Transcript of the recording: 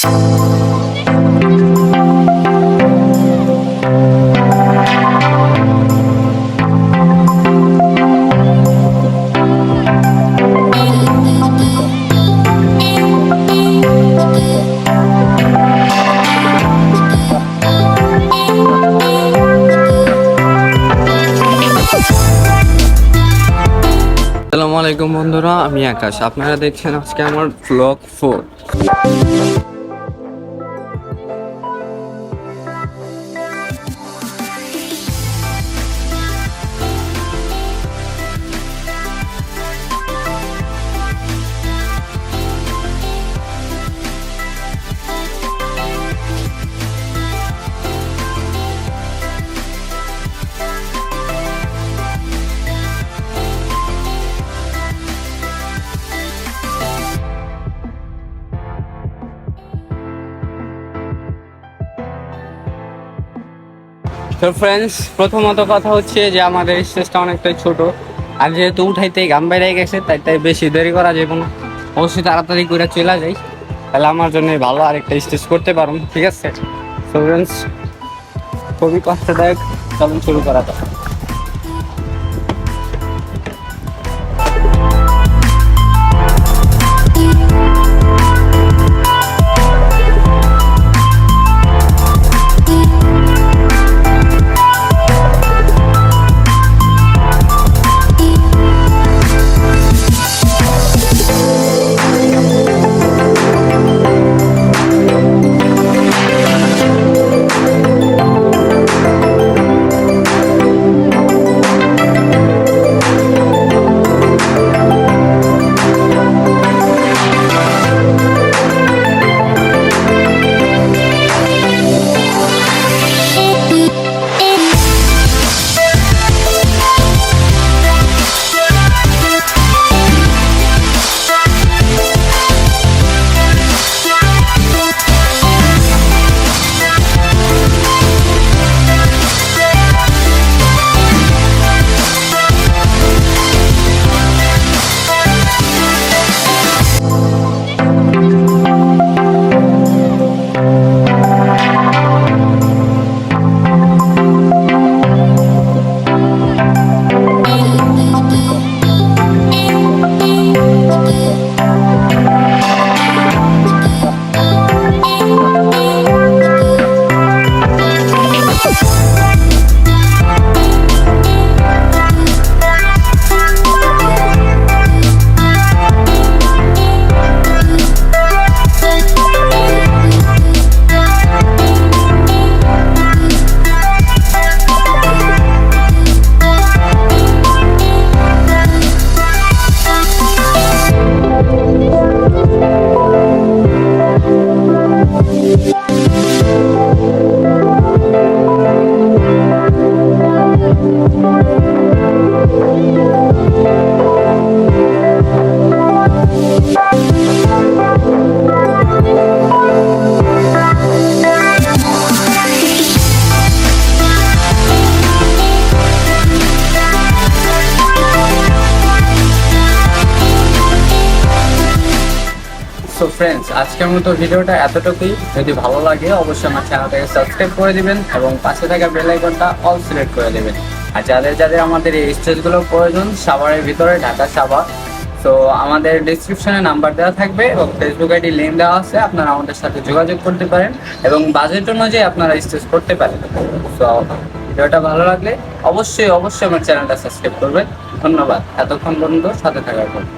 আসসালামু আলাইকুম বন্ধুরা, আমি আকাশ। আপনারা দেখছেন আজকে আমার ব্লগ 4। তো ফ্রেন্ডস, প্রথমত কথা হচ্ছে যে আমাদের স্টেজটা অনেকটাই ছোট, আর যেহেতু উঠাইতে গাম বাইরে গেছে তাই বেশি দেরি করা যাবে না। অবশ্যই তাড়াতাড়ি করে চলে যাই, তাহলে আমার জন্য ভালো আরেকটা স্টেজ করতে পারুন। ঠিক আছে? তো ফ্রেন্ডস, খুবই কষ্টদায়ক, চলুন শুরু করা যাক। সো ফ্রেন্ডস, আজকের মতো ভিডিওটা এতটুকুই। যদি ভালো লাগে অবশ্যই আমার চ্যানেলটাকে সাবস্ক্রাইব করে দিবেন এবং পাশে থাকা বেল আইকনটা অল সিলেক্ট করে দেবেন। আর যাদের আমাদের এই স্টেজগুলোর প্রয়োজন সাভারের ভিতরে, ঢাকা সাভার, তো আমাদের ডিসক্রিপশনে নাম্বার দেওয়া থাকবে এবং ফেসবুক আইডি লিঙ্ক দেওয়া আছে, আপনারা আমাদের সাথে যোগাযোগ করতে পারেন এবং বাজেট অনুযায়ী আপনারা স্টেজ করতে পারেন। তো ভিডিওটা ভালো লাগলে অবশ্যই আমার চ্যানেলটা সাবস্ক্রাইব করবেন। ধন্যবাদ এতক্ষণ পর্যন্ত সাথে থাকার জন্য।